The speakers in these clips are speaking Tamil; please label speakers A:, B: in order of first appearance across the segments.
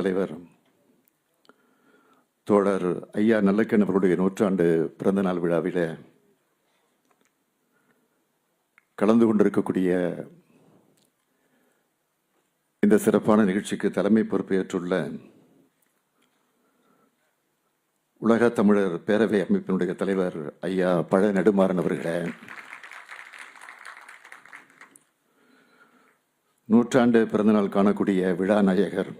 A: தலைவர் தோழர் ஐயா நல்லக்கண் அவர்களுடைய 100ஆண்டு பிறந்தநாள் விழாவில் கலந்து கொண்டிருக்கக்கூடிய இந்த சிறப்பான நிகழ்ச்சிக்கு தலைமை பொறுப்பேற்றுள்ள உலக தமிழர் பேரவை அமைப்பினுடைய தலைவர் ஐயா பழ நெடுமாறன் அவர்களே, 100ஆண்டு பிறந்தநாள் காணக்கூடிய விழா நாயகர்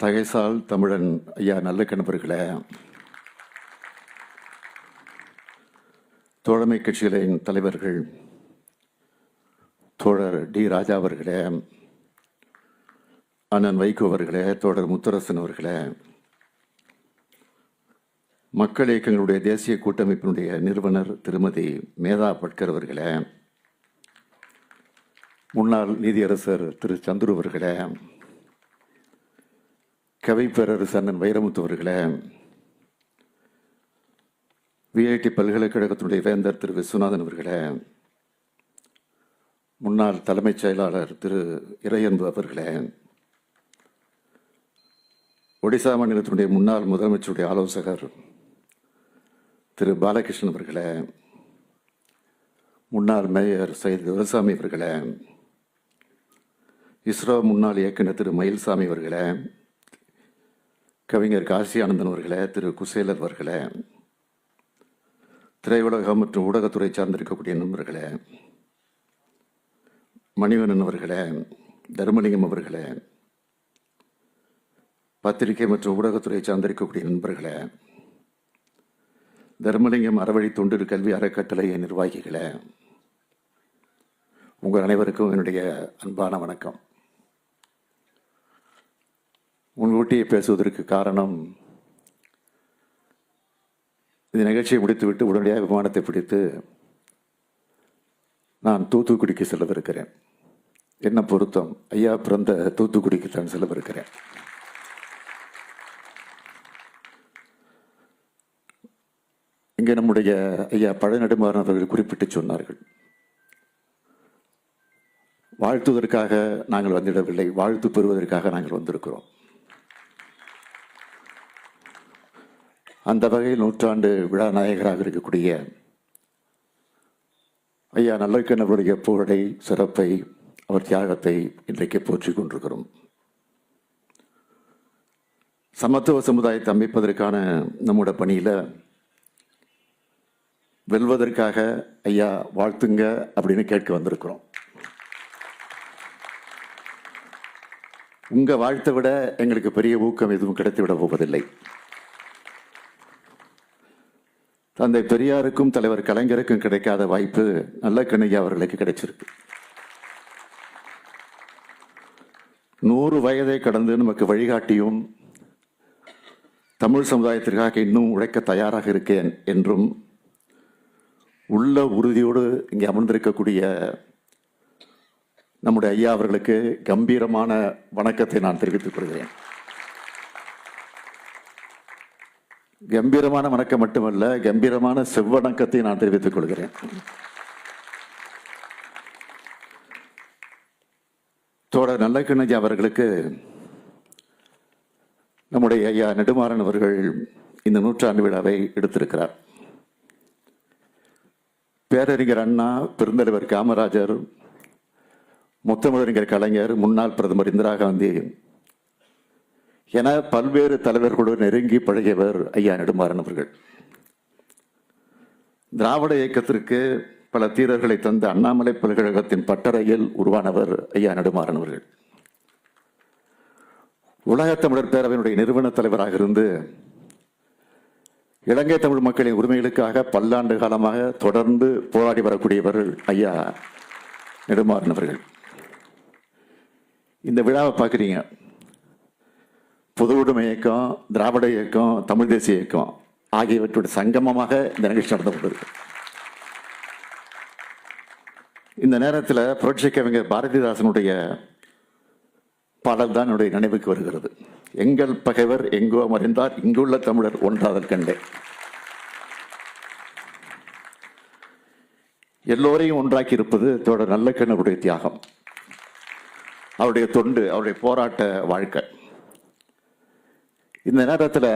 A: தகைசால் தமிழன் ஐயா நல்லக்கண் அவர்களே, தோழமை கட்சிகளின் தலைவர்கள் தோழர் டி ராஜா அவர்களே, அண்ணன் வைகோ அவர்களே, தோழர் முத்தரசன் அவர்களே, மக்கள் இயக்கங்களுடைய தேசிய கூட்டமைப்பினுடைய நிறுவனர் திருமதி மேதா பட்கர் அவர்களே, முன்னாள் நீதியரசர் திரு சந்துரு அவர்களே, கவிப்பேரரசு அண்ணன் வைரமுத்து அவர்களே, விஐடி பல்கலைக்கழகத்தினுடைய வேந்தர் திரு விஸ்வநாதன் அவர்களே, முன்னாள் தலைமைச் செயலாளர் திரு இறையன்பு அவர்களே, ஒடிசா மாநிலத்தினுடைய முன்னாள் முதலமைச்சருடைய ஆலோசகர் திரு பாலகிருஷ்ணன் அவர்களே, முன்னாள் மேயர் சையத் துரைசாமி அவர்களே, இஸ்ரோ முன்னாள் இயக்குனர் திரு மயில்சாமி அவர்களே, கவிஞர் காசி ஆனந்தன் அவர்களே, திரு குசேலர் அவர்களே, திரையுலகம் மற்றும் ஊடகத்துறை சார்ந்திருக்கக்கூடிய நண்பர்களே, மணிவண்ணன் அவர்களே, தர்மலிங்கம் அவர்களே, பத்திரிகை மற்றும் ஊடகத்துறை சார்ந்திருக்கக்கூடிய நண்பர்களே, தர்மலிங்கம் அறவழி தொண்டு கல்வி அறக்கட்டளை நிர்வாகிகளே, உங்கள் அனைவருக்கும் என்னுடைய அன்பான வணக்கம். முன்கூட்டியே பேசுவதற்கு காரணம், இந்த நிகழ்ச்சியை முடித்துவிட்டு உடனடியாக விமானத்தை பிடித்து நான் தூத்துக்குடிக்கு செல்லவிருக்கிறேன். என்ன பொருத்தம், ஐயா பிறந்த தூத்துக்குடிக்கு தான் செல்லவிருக்கிறேன். இங்கே நம்முடைய ஐயா பழ நெடுமாறன் அவர்கள் குறிப்பிட்டு சொன்னார்கள், வாழ்த்துவதற்காக நாங்கள் வந்துவிடவில்லை, வாழ்த்து பெறுவதற்காக நாங்கள் வந்திருக்கிறோம். அந்த வகையில் 100ஆண்டு விழா நாயகராக இருக்கக்கூடிய ஐயா நல்லக்கண் அவருடைய புகழை, சிறப்பை, அவர் தியாகத்தை இன்றைக்கு போற்றிக் கொண்டிருக்கிறோம். சமத்துவ சமுதாயத்தை அமைப்பதற்கான நம்முடைய பணியில் வெல்வதற்காக ஐயா வாழ்த்துங்க அப்படின்னு கேட்க வந்திருக்கிறோம். உங்க வாழ்த்தை விட எங்களுக்கு பெரிய ஊக்கம் எதுவும் கிடைத்துவிட போவதில்லை. தந்தை பெரியாருக்கும் தலைவர் கலைஞருக்கும் கிடைக்காத வாய்ப்பு நல்லக்கண் ஐயா அவர்களுக்கு கிடைச்சிருக்கு. 100 வயதை கடந்து நமக்கு வழிகாட்டியும் தமிழ் சமுதாயத்திற்காக இன்னும் உழைக்க தயாராக இருக்கேன் என்றும் உள்ள உறுதியோடு இங்கே அமர்ந்திருக்கக்கூடிய நம்முடைய ஐயா அவர்களுக்கு கம்பீரமான வணக்கத்தை நான் தெரிவித்துக் கொள்கிறேன். கம்பீரமான வணக்கம் மட்டுமல்ல, கம்பீரமான செவ்வணக்கத்தை நான் தெரிவித்துக் கொள்கிறேன். தோழர் நல்லக்கண் ஐயா அவர்களுக்கு நம்முடைய ஐயா நெடுமாறன் அவர்கள் இந்த 100ஆண்டு விழாவை எடுத்திருக்கிறார். பேரறிஞர் அண்ணா, பெருந்தலைவர் காமராஜர், முத்தமிழறிஞர் கலைஞர், முன்னாள் பிரதமர் இந்திரா காந்தி என பல்வேறு தலைவர்களுடன் நெருங்கி பழகியவர் ஐயா நெடுமாறன் அவர்கள். திராவிட இயக்கத்திற்கு பல தீரர்களை தந்த அண்ணாமலை பல்கழகத்தின் பட்டறையில் உருவானவர் ஐயா நெடுமாறன் அவர்கள். உலக தமிழர் பேரவையினுடைய நிறுவன தலைவராக இருந்து இலங்கை தமிழ் மக்களின் உரிமைகளுக்காக பல்லாண்டு காலமாக தொடர்ந்து போராடி வரக்கூடியவர்கள் ஐயா நெடுமாறன் அவர்கள். இந்த விழாவை பார்க்குறீங்க, பொது உடைமை இயக்கம், திராவிட இயக்கம், தமிழ் தேசிய இயக்கம் ஆகியவற்றுடைய சங்கமமாக இந்த நிகழ்ச்சி நடந்து கொண்டிருக்கு. இந்த நேரத்தில் புரட்சி கவிஞர் பாரதிதாசனுடைய பாடல் தான் என்னுடைய நினைவுக்கு வருகிறது. எங்கள் பகைவர் எங்கோ மறைந்தார், இங்குள்ள தமிழர் ஒன்றாதல் கண்டே. எல்லோரையும் ஒன்றாக்கி இருப்பது தோழர் நல்லக்கண் அவருடைய தியாகம். அவருடைய தொண்டு, அவருடைய போராட்ட வாழ்க்கை. இந்த நேரத்தில்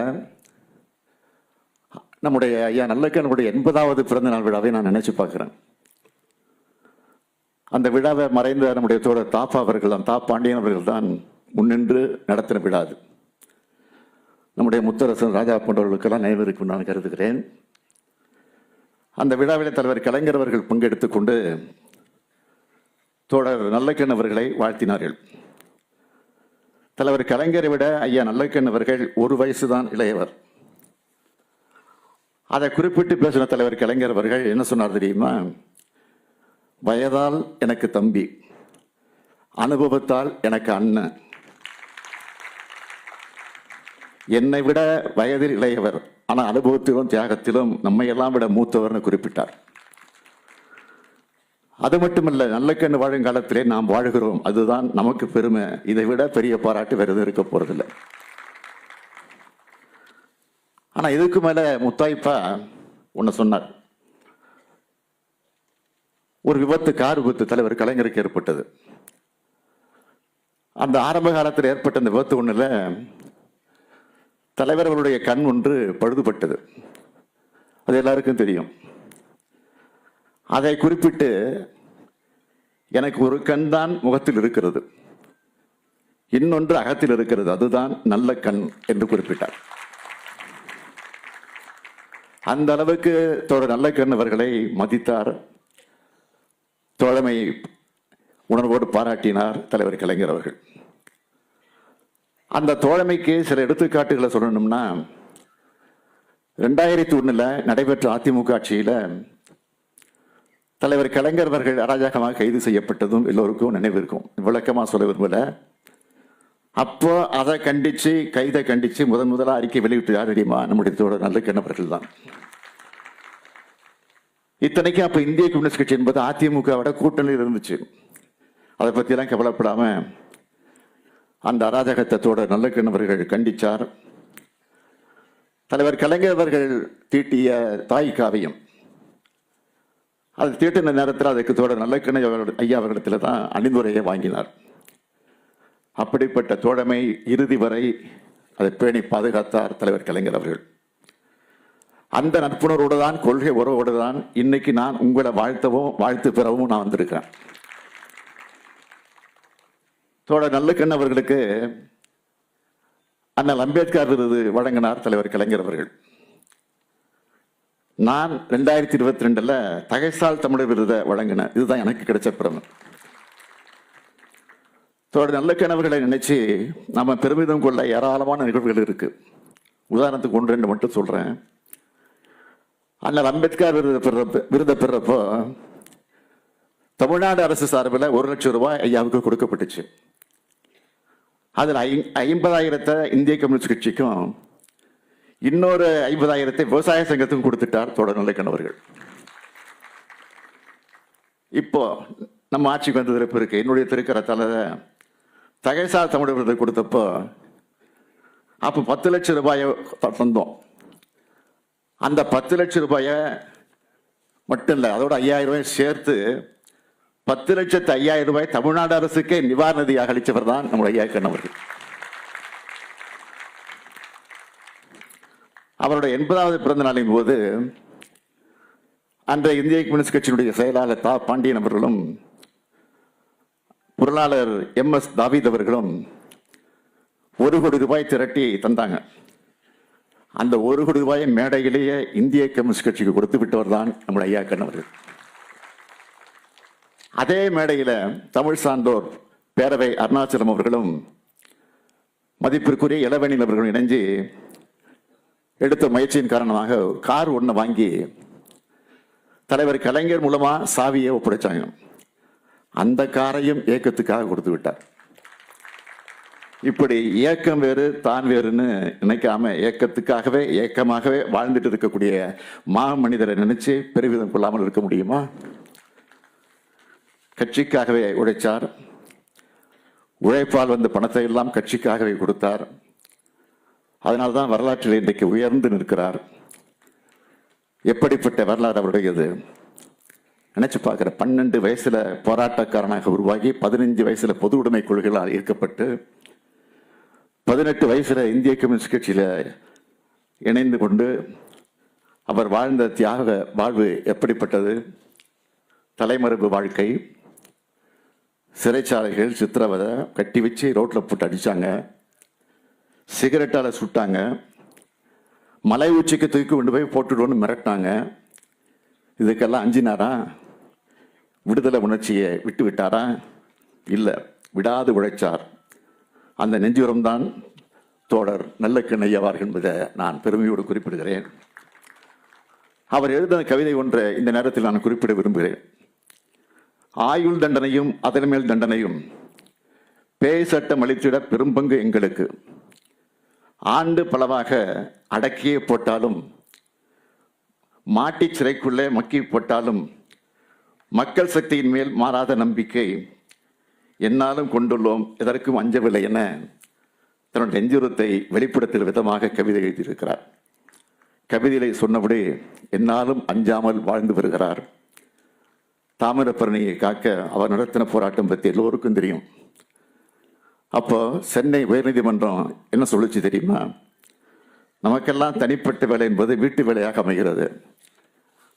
A: நம்முடைய ஐயா நல்லக்கண்ணுடைய 80வது பிறந்தநாள் விழாவை நான் நினைச்சு பார்க்கிறேன். அந்த விழாவை மறைந்த நம்முடைய தோழர் தாப்பா அவர்கள் தான், தா பாண்டியன் அவர்கள் தான் முன்னின்று நடத்தின விழா அது. நம்முடைய முத்தரசன் ராஜா போன்றவர்களுக்கெல்லாம் நினைவு இருக்கும் நான் கருதுகிறேன். அந்த விழாவில் தலைவர் கலைஞர் அவர்கள் பங்கெடுத்துக் கொண்டு தோழர் நல்லக்கண் அவர்களை வாழ்த்தினார்கள். தலைவர் கலைஞரை விட ஐயா நல்லக்கண் அவர்கள் 1 வயசு தான் இளையவர். அதை குறிப்பிட்டு பேசின தலைவர் கலைஞர் அவர்கள் என்ன சொன்னார் தெரியுமா? வயதால் எனக்கு தம்பி, அனுபவத்தால் எனக்கு அண்ணன், என்னை விட வயதில் இளையவர், ஆனால் அனுபவத்திலும் தியாகத்திலும் நம்மை எல்லாம் விட மூத்தவர்னு குறிப்பிட்டார். அது மட்டுமல்ல, நல்லக்கண்ணு வாழும் காலத்திலே நாம் வாழ்கிறோம், அதுதான் நமக்கு பெருமை. இதை விட பெரிய பாராட்டு வேறு எதுவும் இருக்க போறதில்லை. ஆனா இதுக்கு மேல முத்தாய்ப்பா ஒன்னு சொன்னார். ஒரு விபத்து, கார் விபத்து தலைவர் கலைஞருக்கு ஏற்பட்டது. அந்த ஆரம்ப காலத்தில் ஏற்பட்ட அந்த விபத்து ஒண்ணுல தலைவர் அவருடைய கண் ஒன்று பழுதுபட்டது. அது எல்லாருக்கும் தெரியும். அதை குறிப்பிட்டு எனக்கு ஒரு கண் தான் முகத்தில் இருக்கிறது, இன்னொன்று அகத்தில் இருக்கிறது, அதுதான் நல்ல கண் என்று குறிப்பிட்டார். அந்த அளவுக்கு தோழர் நல்லக்கண் அவர்களை மதித்தார், தோழமை உணர்வோடு பாராட்டினார் தலைவர் கலைஞர் அவர்கள். அந்த தோழமைக்கு சில எடுத்துக்காட்டுகளை சொல்லணும்னா, 2001 நடைபெற்ற அதிமுக ஆட்சியில தலைவர் கலைஞர் அவர்கள் அராஜகமாக கைது செய்யப்பட்டதும் எல்லோருக்கும் நினைவிருக்கும். விளக்கமா சொல்ல விரும்பல. அப்போ அதை கண்டிச்சு, கைதை கண்டிச்சு முதலா அறிக்கை வெளியிட்டு யார் தெரியுமா? நம்முடைய தோழர் நல்லக்கண் அவர்கள் தான். இத்தனைக்கும் அப்ப இந்திய கம்யூனிஸ்ட் கட்சி என்பது அதிமுகவோட கூட்டணியில் இருந்துச்சு. அதை பத்தி எல்லாம் கவலைப்படாம அந்த அராஜகத்தை தோழர் நல்லக்கண் அவர்கள் கண்டிச்சார். தலைவர் கலைஞர் அவர்கள் தீட்டிய தாய் காவியம், அது தீட்டின நேரத்தில் அதுக்கு தோழர் நல்லக்கண் ஐயா அவர்களிடத்தில் தான் அணிந்துரையை வாங்கினார். அப்படிப்பட்ட தோழமை இறுதி வரை அதை பேணி பாதுகாத்தார் தலைவர் கலைஞர் அவர்கள். அந்த நட்புணர்வோடு தான், கொள்கை உறவோடு தான் இன்னைக்கு நான் உங்களை வாழ்த்தவும் வாழ்த்து பெறவும் நான் வந்திருக்கேன். தோழர் நல்லக்கண் அவர்களுக்கு அண்ணல் அம்பேத்கர் விருது வழங்கினார் தலைவர் கலைஞர் அவர்கள். நான் 2022 தகைசால் தமிழர் விருதை வழங்கினேன். இதுதான் எனக்கு கிடைச்ச பெருமை. தோழர் நல்லக்கண் அவர்களை நினைச்சு நம்ம பெருமிதம் கொள்ள ஏராளமான நிகழ்வுகள் இருக்கு. உதாரணத்துக்கு 1-2 மட்டும் சொல்றேன். அண்ணல் அம்பேத்கர் விருதை பெறப்போ தமிழ்நாடு அரசு சார்பில் 1 லட்சம் ரூபாய் ஐயாவுக்கு கொடுக்கப்பட்டுச்சு. அதில் 50,000 இந்திய கம்யூனிஸ்ட் கட்சிக்கும், இன்னொரு 50,000 விவசாய சங்கத்துக்கும் கொடுத்துட்டார் தோழர் நல்லக்கண் அவர்கள். இப்போ நம்ம ஆட்சிக்கு வந்த திறப்பு இருக்கு. என்னுடைய திருக்கரத்தால தகைசால் தமிழர் விருது கொடுத்தப்போ அப்போ 10 லட்சம் ரூபாயை தந்தோம். அந்த 10 லட்சம் ரூபாயை மட்டும் இல்லை, அதோட 5,000 ரூபாய் சேர்த்து 10,05,000 ரூபாய் தமிழ்நாடு அரசுக்கே நிவாரண நிதியாக அளித்தவர் தான் நம்முடைய ஐயா கண் அவர்கள். அவருடைய 80வது பிறந்த நாளின் போது அன்றைய இந்திய கம்யூனிஸ்ட் கட்சியினுடைய செயலாளர் தா பாண்டியன் அவர்களும் பொருளாளர் MS தாவீத் அவர்களும் 1 கோடி ரூபாய் திரட்டி தந்தாங்க. அந்த 1 கோடி ரூபாயை மேடையிலேயே இந்திய கம்யூனிஸ்ட் கட்சிக்கு கொடுத்து விட்டவர் தான் நம்முடைய ஐயா கண் அவர்கள். அதே மேடையில் தமிழ் சான்றோர் பேரவை அருணாச்சலம் அவர்களும் மதிப்பிற்குரிய இளவேணில் அவர்களும் இணைஞ்சு எடுத்த முயற்சியின் காரணமாக கார் ஒன்று வாங்கி தலைவர் கலைஞர் மூலமா சாவியை ஒப்படைச்சாங்க. அந்த காரையும் இயக்கத்துக்காக கொடுத்து விட்டார். இப்படி இயக்கம் வேறு தான் வேறுன்னு நினைக்காம இயக்கத்துக்காகவே இயக்கமாகவே வாழ்ந்துட்டு இருக்கக்கூடிய மனிதரை நினைச்சு பெருமிதம் கொள்ளாமல் இருக்க முடியுமா? கட்சிக்காகவே உழைச்சார். உழைப்பால் வந்த பணத்தை எல்லாம் கட்சிக்காகவே கொடுத்தார். அதனால்தான் வரலாற்றில் இன்றைக்கு உயர்ந்து நிற்கிறார். எப்படிப்பட்ட வரலாறு அவருடையது! நினைச்சு பார்க்குற 12 வயசுல போராட்டக்காரனாக உருவாகி 15 வயசுல பொது உடைமை கொள்கைகளால் ஈர்க்கப்பட்டு 18 வயசுல இந்திய கம்யூனிஸ்ட் கட்சியில இணைந்து கொண்டு அவர் வாழ்ந்த தியாக வாழ்வு எப்படிப்பட்டது? தலைமறைவு வாழ்க்கை, சிறைச்சாலைகள், சித்திரவதை, கட்டி வச்சு ரோட்டில் போட்டு அடித்தாங்க, சிகரெட்டால் சுட்டாங்க, மலை உச்சிக்கு தூக்கி கொண்டு போய் போட்டுடுவோன்னு மிரட்டினாங்க. இதுக்கெல்லாம் அஞ்சினாரா? விடுதலை உணர்ச்சியை விட்டு விட்டாரா? இல்லை, விடாது உழைச்சார். அந்த நெஞ்சுரம்தான் தோழர் நல்லக்கண்ணையவார் என்பதை நான் பெருமையோடு குறிப்பிடுகிறேன். அவர் எழுதின கவிதை ஒன்றை இந்த நேரத்தில் நான் குறிப்பிட விரும்புகிறேன். ஆயுள் தண்டனையும் அதன் மேல் தண்டனையும் பேய் சட்டம் அளித்திட பெரும்பங்கு எங்களுக்கு. ஆண்டு பலவாக அடக்கியே போட்டாலும், மாட்டி சிறைக்குள்ளே மக்கி போட்டாலும், மக்கள் சக்தியின் மேல் மாறாத நம்பிக்கை என்னாலும் கொண்டுள்ளோம், எதற்கும் அஞ்சவில்லை என தன்னுடைய நெஞ்சுரத்தை வெளிப்படுத்தும் விதமாக கவிதை எழுதியிருக்கிறார். கவிதையை சொன்னபடி என்னாலும் அஞ்சாமல் வாழ்ந்து வருகிறார். தாமிரபரணியை காக்க அவர் நடத்தின போராட்டம் பற்றி எல்லோருக்கும் தெரியும். அப்போ சென்னை உயர்நீதிமன்றம் என்ன சொல்லுச்சு தெரியுமா? நமக்கெல்லாம் தனிப்பட்ட வேலை என்பது வீட்டு வேலையாக அமைகிறது.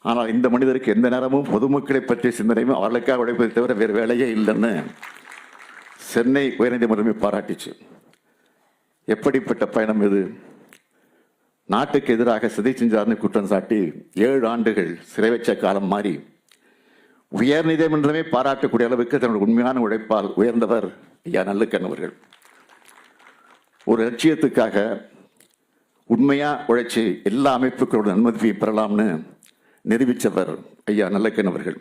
A: ஆனால் இந்த மனிதருக்கு எந்த நேரமும் பொதுமக்களை பற்றிய சிந்தனையும் அவர்களுக்காக உழைப்பதை தவிர வேறு வேலையே இல்லைன்னு சென்னை உயர்நீதிமன்றமே பாராட்டிச்சு. எப்படிப்பட்ட பயணம் இது? நாட்டுக்கு எதிராக சதி செஞ்சார்னு குற்றம் சாட்டி 7 ஆண்டுகள் சிறை வச்ச காலம் மாறி உயர்நீதிமன்றமே பாராட்டக்கூடிய அளவுக்கு தன்னுடைய உண்மையான உழைப்பால் உயர்ந்தவர் ஐயா நல்லக்கண் அவர்கள். ஒரு லட்சியத்துக்காக உண்மையா உழைச்சி எல்லா அமைப்புகளோட அனுமதியை பெறலாம்னு நிரூபித்தவர் ஐயா நல்லக்கண் அவர்கள்.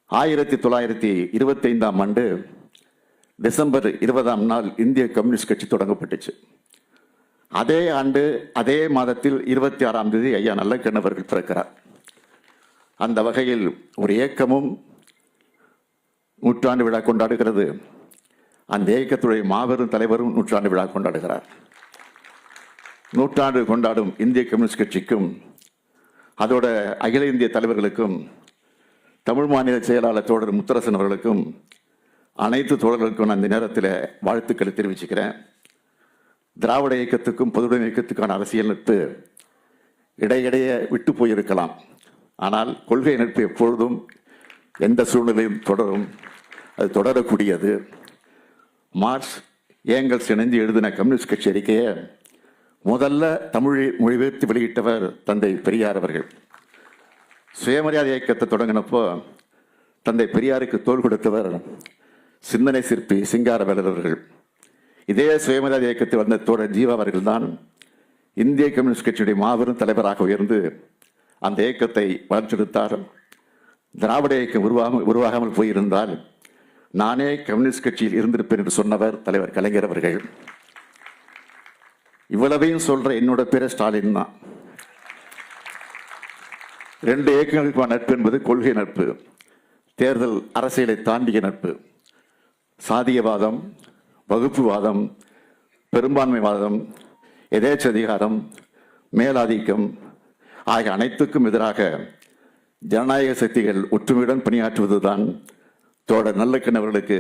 A: 1925ஆம் ஆண்டு டிசம்பர் 20ஆம் நாள் இந்திய கம்யூனிஸ்ட் கட்சி தொடங்கப்பட்டுச்சு. அதே ஆண்டு அதே மாதத்தில் 26ஆம் தேதி ஐயா நல்லக்கண் அவர்கள் பிறக்கிறார். அந்த வகையில் ஒரு இயக்கமும் நூற்றாண்டு விழா கொண்டாடுகிறது. அந்த இயக்கத்துடைய மாபெரும் தலைவரும் நூற்றாண்டு விழா கொண்டாடுகிறார். நூற்றாண்டு கொண்டாடும் இந்திய கம்யூனிஸ்ட் கட்சிக்கும் அதோட அகில இந்திய தலைவர்களுக்கும் தமிழ் மாநில செயலாளர் தோழர் முத்தரசன் அவர்களுக்கும் அனைத்து தோழர்களுக்கும் நான் இந்த நேரத்தில் வாழ்த்துக்களை தெரிவிச்சுக்கிறேன். திராவிட இயக்கத்துக்கும் பொதுவுடைமை இயக்கத்துக்கான அரசியல் நட்பு இடையிடையே விட்டு போயிருக்கலாம். ஆனால் கொள்கை நட்பு எப்பொழுதும் எந்த சூழ்நிலையும் தொடரும். அது தொடரக்கூடியது. மார்க்ஸ், ஏங்கல்ஸ் இணைந்து எழுதின கம்யூனிஸ்ட் கட்சி அறிக்கையை முதல்ல தமிழில் மொழிபெயர்த்து வெளியிட்டவர் தந்தை பெரியார் அவர்கள். சுயமரியாதை இயக்கத்தை தொடங்கினப்போ தந்தை பெரியாருக்கு தோள் கொடுத்தவர் சிந்தனை சிற்பி சிங்காரவேலர் அவர்கள். இதே சுயமரியாதை இயக்கத்தில் வந்த தோழர் ஜீவா அவர்கள் தான் இந்திய கம்யூனிஸ்ட் கட்சியுடைய மாபெரும் தலைவராக உயர்ந்து அந்த இயக்கத்தை வளர்த்தெடுத்தார். திராவிட இயக்கம் உருவாகாமல் போயிருந்தால் நானே கம்யூனிஸ்ட் கட்சியில் இருந்திருப்பேன் என்று சொன்னவர் தலைவர் கலைஞர் அவர்கள். இவ்வளவையும் சொல்ற என்னோட பேர ஸ்டாலின் தான். 2 இயக்கங்களுக்கான நட்பு என்பது கொள்கை நட்பு, தேர்தல் அரசியலை தாண்டிய நட்பு. சாதியவாதம், வகுப்புவாதம், பெரும்பான்மைவாதம், எதேச்சதிகாரம், மேலாதிக்கம் ஆகிய அனைத்துக்கும் எதிராக ஜனநாயக சக்திகள் ஒற்றுமையுடன் பணியாற்றுவதுதான் தோழர் நல்லக்கண் அவர்களுக்கு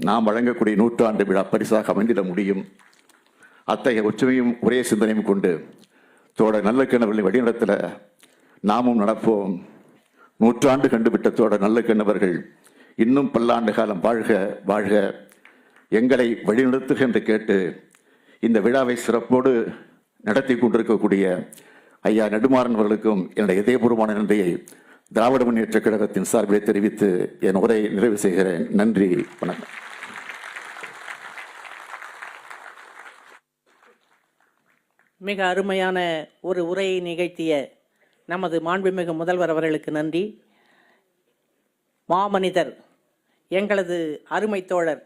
A: நாம் வழங்கக்கூடிய நூற்றாண்டு விழா பரிசாக அமைந்திட முடியும். அத்தகைய ஒற்றுமையும் ஒரே சிந்தனையும் கொண்டு தோழர் நல்லக்கண் அவர்களின் வழிநடத்தல நாமும் நடப்போம். நூற்றாண்டு கண்டுவிட்ட தோழர் நல்லக்கண் அவர்கள் இன்னும் பல்லாண்டு காலம் வாழ்க வாழ்க, எங்களை வழிநடத்துக என்று கேட்டு இந்த விழாவை சிறப்போடு நடத்தி கொண்டிருக்கக்கூடிய ஐயா நெடுமாறன் அவர்களுக்கும் என்னுடைய இதயபூர்வமான நன்றியை திராவிட முன்னேற்றக் கழகத்தின் சார்பிலே தெரிவித்து என் உரையை நிறைவு செய்கிறேன். நன்றி, வணக்கம்.
B: மிக அருமையான ஒரு உரையை நிகழ்த்திய நமது மாண்புமிகு முதல்வர் அவர்களுக்கு நன்றி. மாமனிதர் எங்களது அருமை தோழர்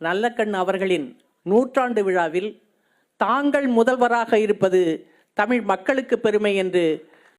B: நல்லக்கண் அவர்களின் நூற்றாண்டு விழாவில் தாங்கள் முதல்வராக இருப்பது தமிழ் மக்களுக்கு பெருமை என்று